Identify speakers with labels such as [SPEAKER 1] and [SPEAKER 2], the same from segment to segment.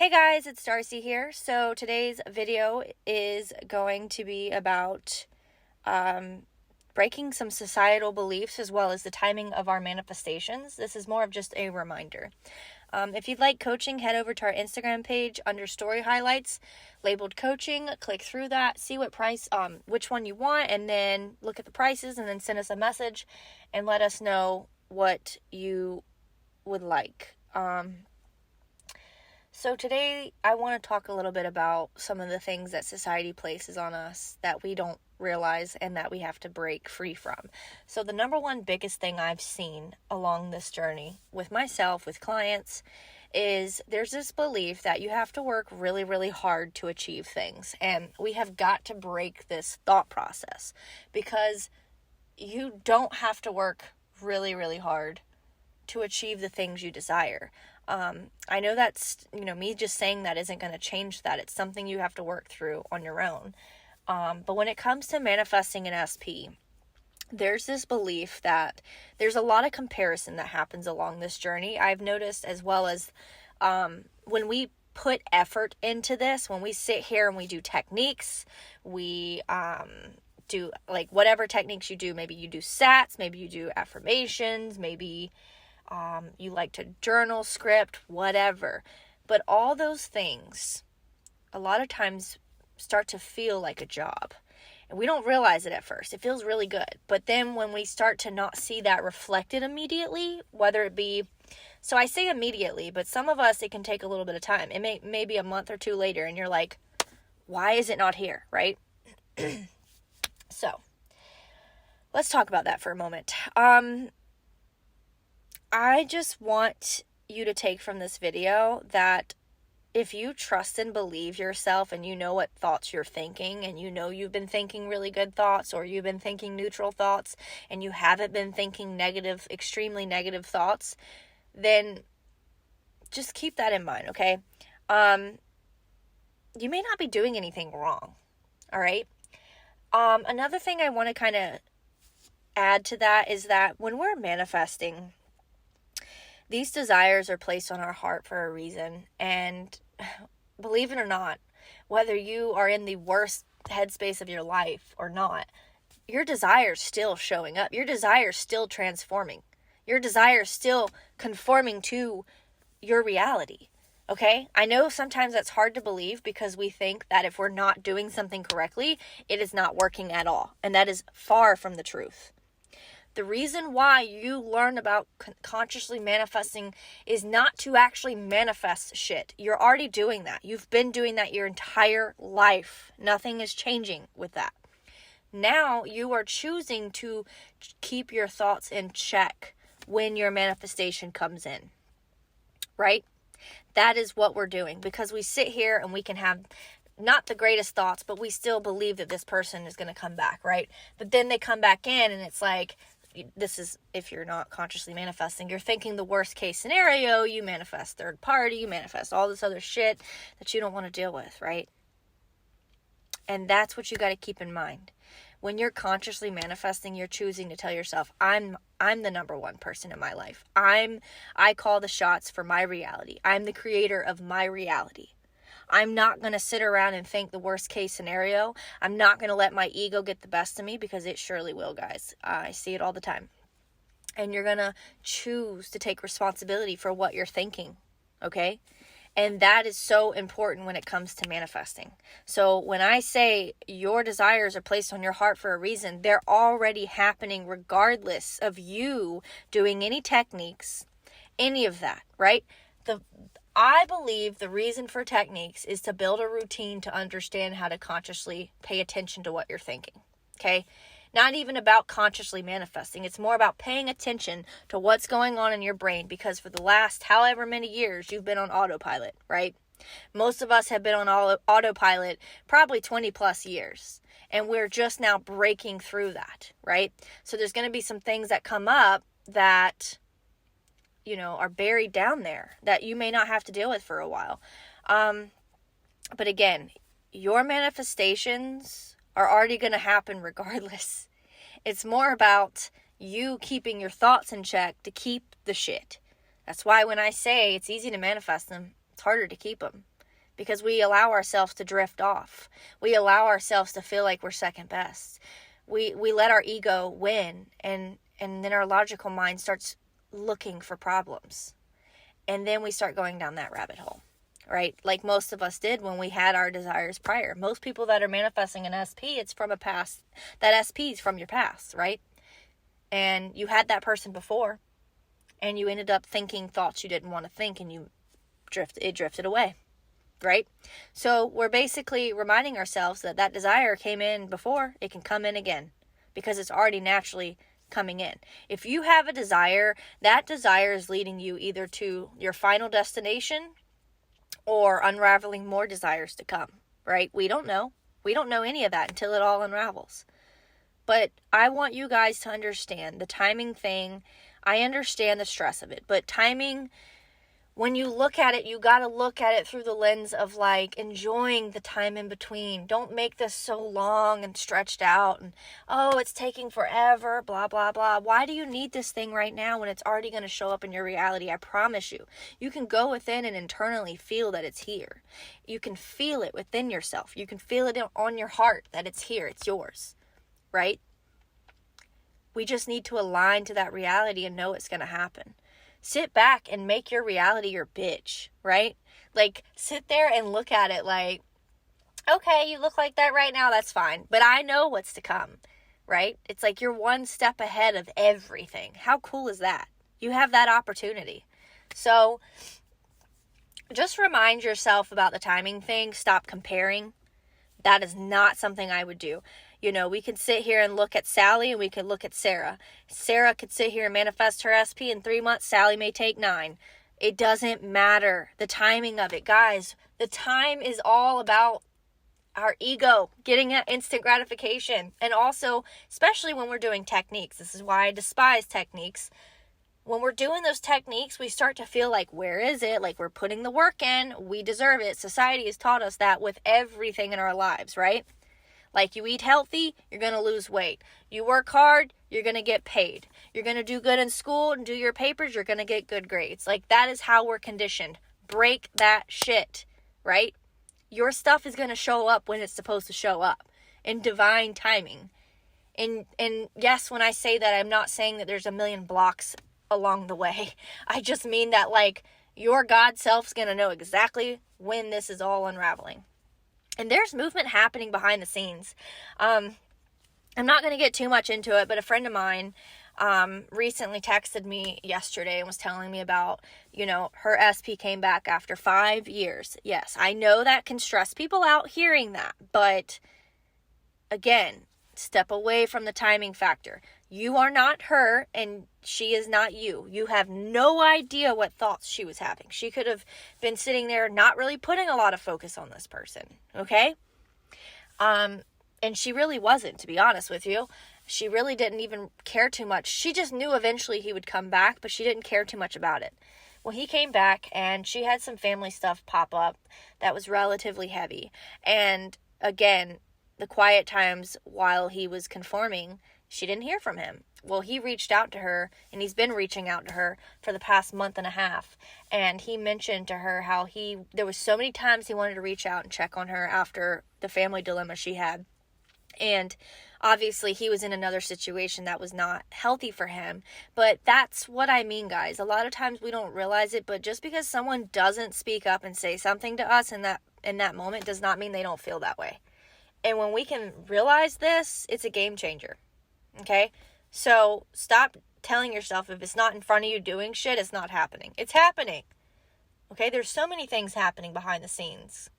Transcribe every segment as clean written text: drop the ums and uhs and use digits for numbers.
[SPEAKER 1] Hey guys, it's Darcy here. So today's video is going to be about breaking some societal beliefs as well as the timing of our manifestations. This is more of just a reminder. If you'd like coaching, head over to our Instagram page under story highlights, labeled coaching. Click through that, see what price, which one you want, and then look at the prices and then send us a message and let us know what you would like. So today I want to talk a little bit about some of the things that society places on us that we don't realize and that we have to break free from. So the number one biggest thing I've seen along this journey with myself, with clients, is there's this belief that you have to work really, really hard to achieve things. And we have got to break this thought process because you don't have to work really, really hard to achieve the things you desire. I know that's, me just saying that isn't going to change that. It's something you have to work through on your own. But when it comes to manifesting an SP, there's this belief that there's a lot of comparison that happens along this journey. I've noticed, as well as when we put effort into this, when we sit here and we do techniques, we do like whatever techniques you do. Maybe you do SATs, maybe you do affirmations, maybe you like to journal, script, whatever. But all those things, a lot of times, start to feel like a job. And we don't realize it at first. It feels really good. But then when we start to not see that reflected immediately, whether it be, so I say immediately, but some of us, it can take a little bit of time. It may be a month or two later, and you're like, why is it not here, right? So, let's talk about that for a moment. I just want you to take from this video that if you trust and believe yourself and you know what thoughts you're thinking and you know you've been thinking really good thoughts or you've been thinking neutral thoughts and you haven't been thinking negative, extremely negative thoughts, then just keep that in mind, okay? You may not be doing anything wrong, all right? Another thing I want to kind of add to that is that when we're manifesting, these desires are placed on our heart for a reason. And believe it or not, whether you are in the worst headspace of your life or not, your desires still showing up. Your desires still transforming. Your desires still conforming to your reality. Okay? I know sometimes that's hard to believe because we think that if we're not doing something correctly, it is not working at all. And that is far from the truth. The reason why you learn about consciously manifesting is not to actually manifest shit. You're already doing that. You've been doing that your entire life. Nothing is changing with that. Now you are choosing to keep your thoughts in check when your manifestation comes in. Right? That is what we're doing because we sit here and we can have not the greatest thoughts, but we still believe that this person is going to come back, right? But then they come back in and it's like, this is, if you're not consciously manifesting, you're thinking the worst case scenario, you manifest third party, you manifest all this other shit that you don't want to deal with, right? And that's what you got to keep in mind. When you're consciously manifesting, you're choosing to tell yourself, I'm the number one person in my life. I call the shots for my reality. I'm the creator of my reality. I'm not going to sit around and think the worst case scenario. I'm not going to let my ego get the best of me because it surely will, guys. I see it all the time. And you're going to choose to take responsibility for what you're thinking, okay? And that is so important when it comes to manifesting. So when I say your desires are placed on your heart for a reason, they're already happening regardless of you doing any techniques, any of that, right? I believe the reason for techniques is to build a routine to understand how to consciously pay attention to what you're thinking, okay? Not even about consciously manifesting. It's more about paying attention to what's going on in your brain because for the last however many years you've been on autopilot, right? Most of us have been on autopilot probably 20 plus years and we're just now breaking through that, right? So there's going to be some things that come up that are buried down there that you may not have to deal with for a while. But again, your manifestations are already going to happen regardless. It's more about you keeping your thoughts in check to keep the shit. That's why when I say it's easy to manifest them, it's harder to keep them. because we allow ourselves to drift off. We allow ourselves to feel like we're second best. We let our ego win, and then our logical mind starts looking for problems. And then we start going down that rabbit hole, right? Like most of us did when we had our desires prior. Most people that are manifesting an SP, it's from a past. That SP is from your past, right? And you had that person before, and you ended up thinking thoughts you didn't want to think, and it drifted away, right? So we're basically reminding ourselves that that desire came in before, it can come in again, because it's already naturally coming in. If you have a desire, that desire is leading you either to your final destination or unraveling more desires to come, right? We don't know. We don't know any of that until it all unravels. But I want you guys to understand the timing thing. I understand the stress of it, but timing, when you look at it, you got to look at it through the lens of like enjoying the time in between. Don't make this so long and stretched out and, oh, it's taking forever, blah, blah, blah. Why do you need this thing right now when it's already going to show up in your reality? I promise you. You can go within and internally feel that it's here. You can feel it within yourself. You can feel it on your heart that it's here. It's yours, right? We just need to align to that reality and know it's going to happen. Sit back and make your reality your bitch, right? Like, sit there and look at it like, okay, you look like that right now, that's fine. But I know what's to come, right? It's like you're one step ahead of everything. How cool is that? You have that opportunity. So, just remind yourself about the timing thing. Stop comparing. That is not something I would do. You know, we could sit here and look at Sally and we could look at Sarah. Sarah could sit here and manifest her SP in 3 months. Sally may take 9. It doesn't matter. The timing of it. Guys, the time is all about our ego getting that instant gratification. And also, especially when we're doing techniques. This is why I despise techniques. When we're doing those techniques, we start to feel like, where is it? Like we're putting the work in. We deserve it. Society has taught us that with everything in our lives, right? Like you eat healthy, you're going to lose weight. You work hard, you're going to get paid. You're going to do good in school and do your papers, you're going to get good grades. Like that is how we're conditioned. Break that shit, right? Your stuff is going to show up when it's supposed to show up in divine timing. And yes, when I say that, I'm not saying that there's a million blocks along the way. I just mean that like your God self's going to know exactly when this is all unraveling. And there's movement happening behind the scenes. I'm not going to get too much into it, but a friend of mine recently texted me yesterday and was telling me about, you know, her SP came back after 5 years. Yes, I know that can stress people out hearing that, but again, step away from the timing factor. You are not her and she is not you. You have no idea what thoughts she was having. She could have been sitting there not really putting a lot of focus on this person, okay? And she really wasn't, to be honest with you. She really didn't even care too much. She just knew eventually he would come back, but she didn't care too much about it. Well, he came back and she had some family stuff pop up that was relatively heavy. And again, the quiet times while he was conforming, she didn't hear from him. Well, he reached out to her, and he's been reaching out to her for the past month and a half. And he mentioned to her how there was so many times he wanted to reach out and check on her after the family dilemma she had. And obviously he was in another situation that was not healthy for him. But that's what I mean, guys. A lot of times we don't realize it, but just because someone doesn't speak up and say something to us in that moment does not mean they don't feel that way. And when we can realize this, it's a game changer. Okay? So stop telling yourself if it's not in front of you doing shit, it's not happening. It's happening. Okay? There's so many things happening behind the scenes.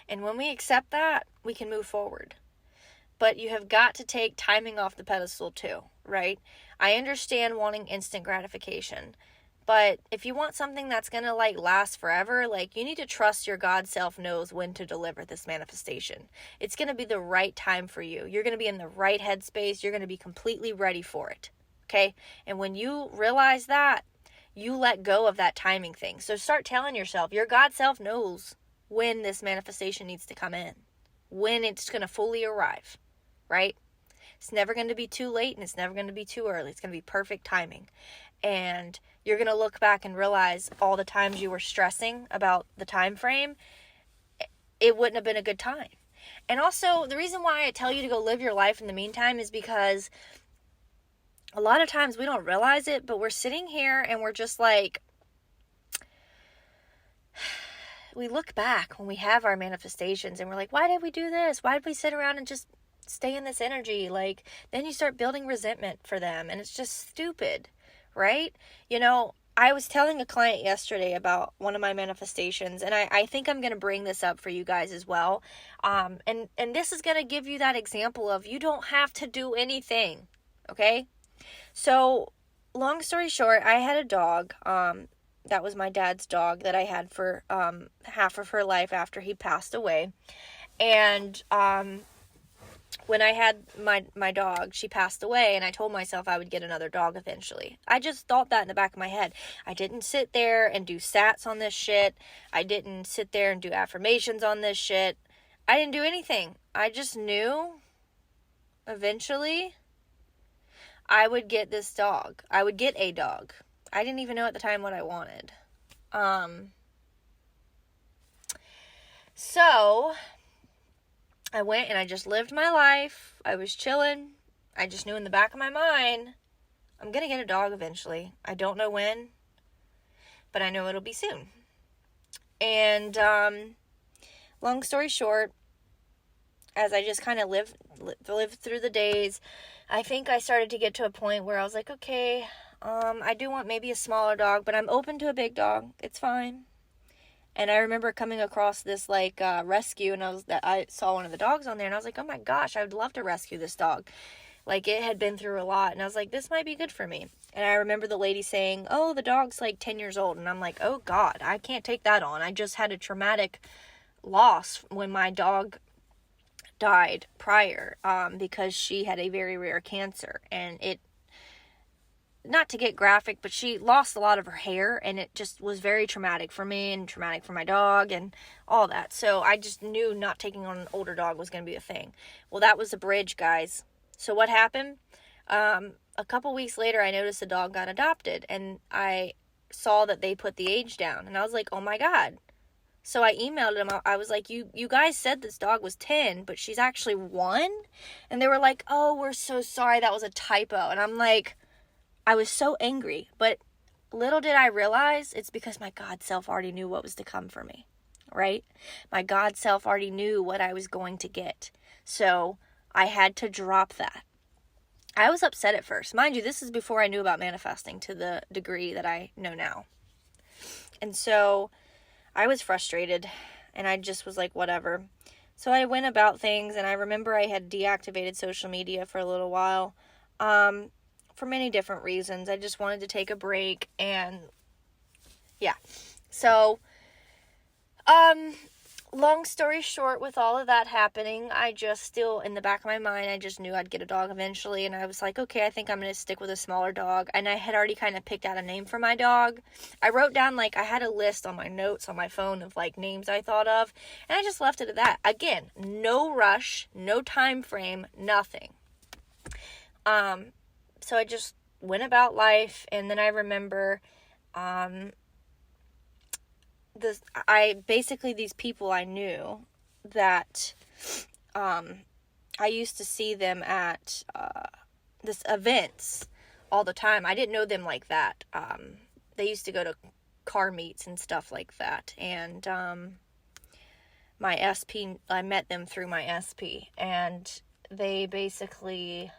[SPEAKER 1] And when we accept that, we can move forward. But you have got to take timing off the pedestal too, right? I understand wanting instant gratification. But if you want something that's going to last forever, you need to trust your God self knows when to deliver this manifestation. It's going to be the right time for you. You're going to be in the right headspace. You're going to be completely ready for it. Okay? And when you realize that, you let go of that timing thing. So start telling yourself, your God self knows when this manifestation needs to come in, when it's going to fully arrive, right? It's never going to be too late and it's never going to be too early. It's going to be perfect timing. And you're going to look back and realize all the times you were stressing about the time frame, it wouldn't have been a good time. And also, the reason why I tell you to go live your life in the meantime is because a lot of times we don't realize it, but we're sitting here and we're just like, we look back when we have our manifestations and we're like, why did we do this? Why did we sit around and just stay in this energy? Like, then you start building resentment for them, and it's just stupid, right? You know, I was telling a client yesterday about one of my manifestations, and I think I'm going to bring this up for you guys as well. And this is going to give you that example of you don't have to do anything, okay? So, long story short, I had a dog. That was my dad's dog that I had for half of her life after he passed away. And when I had my dog, she passed away, and I told myself I would get another dog eventually. I just thought that in the back of my head. I didn't sit there and do sats on this shit. I didn't sit there and do affirmations on this shit. I didn't do anything. I just knew eventually I would get this dog. I would get a dog. I didn't even know at the time what I wanted. So I went and I just lived my life. I was chilling. I just knew in the back of my mind, I'm going to get a dog eventually. I don't know when, but I know it'll be soon. And long story short, as I just kind of lived through the days, I think I started to get to a point where I was like, okay, I do want maybe a smaller dog, but I'm open to a big dog. It's fine. And I remember coming across this rescue, and I saw one of the dogs on there, and I was like, oh my gosh, I would love to rescue this dog. Like, it had been through a lot, and I was like, this might be good for me. And I remember the lady saying, oh, the dog's like 10 years old. And I'm like, oh God, I can't take that on. I just had a traumatic loss when my dog died prior, because she had a very rare cancer, and it, not to get graphic, but she lost a lot of her hair, and it just was very traumatic for me and traumatic for my dog and all that. So I just knew not taking on an older dog was going to be a thing. Well, that was a bridge, guys. So what happened? A couple weeks later, I noticed the dog got adopted, and I saw that they put the age down, and I was like, oh my God. So I emailed them. I was like, you guys said this dog was 10, but she's actually 1? And they were like, oh, we're so sorry. That was a typo. And I'm like, I was so angry, but little did I realize it's because my God self already knew what was to come for me, right? My God self already knew what I was going to get. So I had to drop that. I was upset at first. Mind you, this is before I knew about manifesting to the degree that I know now. And so I was frustrated, and I just was like, whatever. So I went about things, and I remember I had deactivated social media for a little while, for many different reasons. I just wanted to take a break, and yeah. So, long story short, with all of that happening, I just still, in the back of my mind, I just knew I'd get a dog eventually, and I was like, okay, I think I'm going to stick with a smaller dog, and I had already kind of picked out a name for my dog. I wrote down, I had a list on my notes on my phone of, names I thought of, and I just left it at that. Again, no rush, no time frame, nothing. So I just went about life, and then I remember, these people I knew that, I used to see them at, this events all the time. I didn't know them like that. They used to go to car meets and stuff like that. And, my SP, I met them through my SP, and they basically,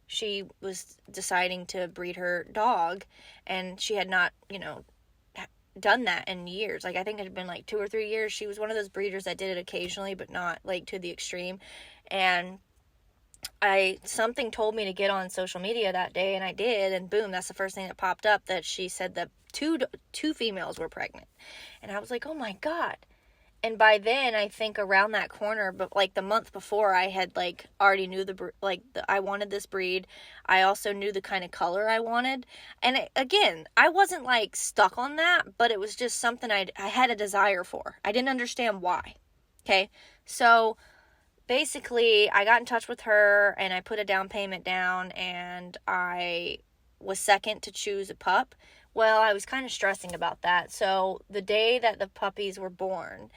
[SPEAKER 1] she was deciding to breed her dog, and she had not, done that in years. I think it had been 2 or 3 years. She was one of those breeders that did it occasionally, but not to the extreme. And something told me to get on social media that day, and I did, and boom, that's the first thing that popped up, that she said that two females were pregnant. And I was like, oh my God. And by then, I think around that corner, but the month before, I had already knew I wanted this breed. I also knew the kind of color I wanted. And again, I wasn't stuck on that, but it was just something I had a desire for. I didn't understand why. Okay. So basically, I got in touch with her, and I put a down payment down, and I was second to choose a pup. Well, I was kind of stressing about that. So the day that the puppies were born,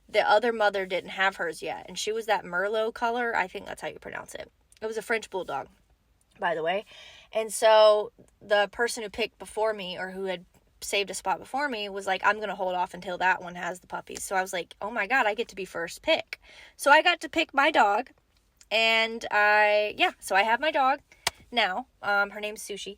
[SPEAKER 1] the other mother didn't have hers yet. And she was that Merlot color. I think that's how you pronounce it. It was a French bulldog, by the way. And so the person who picked before me, or who had saved a spot before me, was like, I'm going to hold off until that one has the puppies. So I was like, oh my God, I get to be first pick. So I got to pick my dog. And so I have my dog now. Her name's Sushi.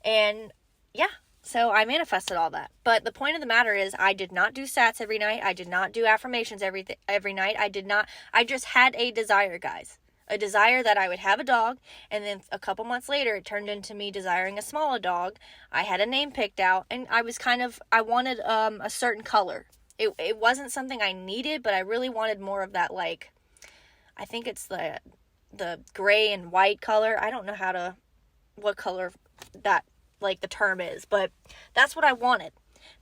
[SPEAKER 1] And yeah, so I manifested all that. But the point of the matter is, I did not do sats every night. I did not do affirmations every night. I just had a desire, guys. A desire that I would have a dog, and then a couple months later, it turned into me desiring a smaller dog. I had a name picked out, and I wanted a certain color. It wasn't something I needed, but I really wanted more of that, like, I think it's the gray and white color. I don't know what color that, like, the term is, but that's what I wanted.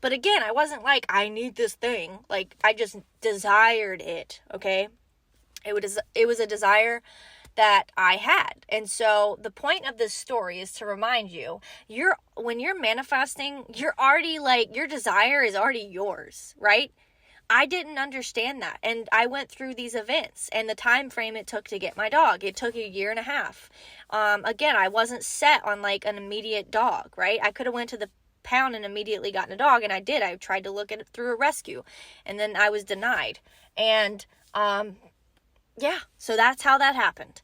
[SPEAKER 1] But again, I wasn't like, I need this thing. Like, I just desired it, okay? It was a desire that I had. And so the point of this story is to remind you, when you're manifesting, you're already, like, your desire is already yours, right? I didn't understand that. And I went through these events and the time frame it took to get my dog. It took 1.5 years. Again, I wasn't set on, like, an immediate dog, right? I could have went to the pound and immediately gotten a dog, and I did. I tried to look at it through a rescue, and then I was denied. And yeah, so that's how that happened.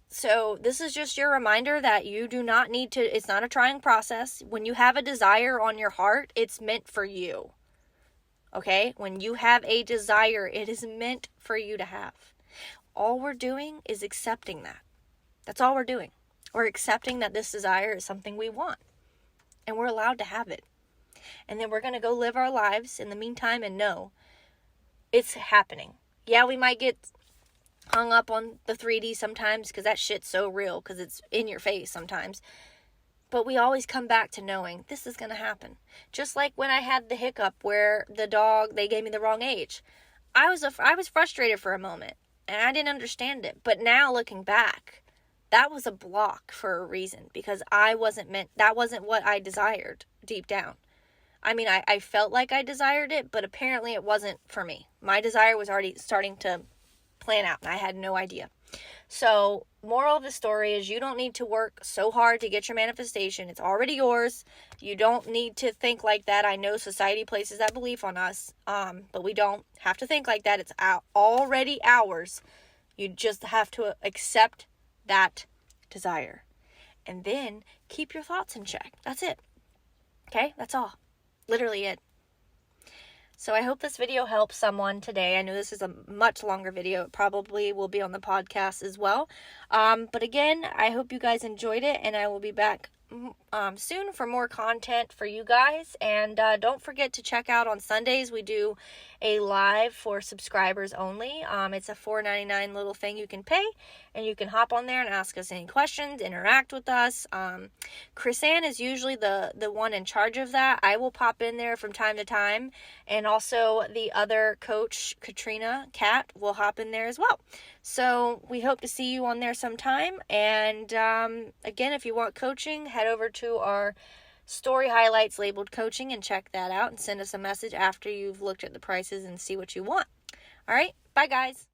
[SPEAKER 1] So this is just your reminder that you do not need to, it's not a trying process. When you have a desire on your heart, it's meant for you. Okay? When you have a desire, it is meant for you to have. All we're doing is accepting that. That's all we're doing. We're accepting that this desire is something we want. And we're allowed to have it. And then we're going to go live our lives in the meantime and know it's happening. Yeah, we might get hung up on the 3D sometimes because that shit's so real because it's in your face sometimes. But we always come back to knowing this is going to happen. Just like when I had the hiccup where the dog, they gave me the wrong age. I was frustrated for a moment and I didn't understand it. But now looking back, that was a block for a reason because that wasn't what I desired deep down. I mean, I felt like I desired it, but apparently it wasn't for me. My desire was already starting to plan out, and I had no idea. So, moral of the story is you don't need to work so hard to get your manifestation. It's already yours. You don't need to think like that. I know society places that belief on us, but we don't have to think like that. It's already ours. You just have to accept that desire. And then keep your thoughts in check. That's it. Okay? That's all. Literally it. So I hope this video helps someone today. I know this is a much longer video. It probably will be on the podcast as well. But again, I hope you guys enjoyed it, and I will be back soon for more content for you guys. And don't forget to check out on Sundays. We do a live for subscribers only. It's a $4.99 little thing you can pay, and you can hop on there and ask us any questions, interact with us. Chris-Ann is usually the one in charge of that. I will pop in there from time to time, and also the other coach, Katrina Cat, will hop in there as well. So we hope to see you on there sometime. And again, if you want coaching, head over to our story highlights labeled coaching and check that out and send us a message after you've looked at the prices and see what you want. All right. Bye, guys.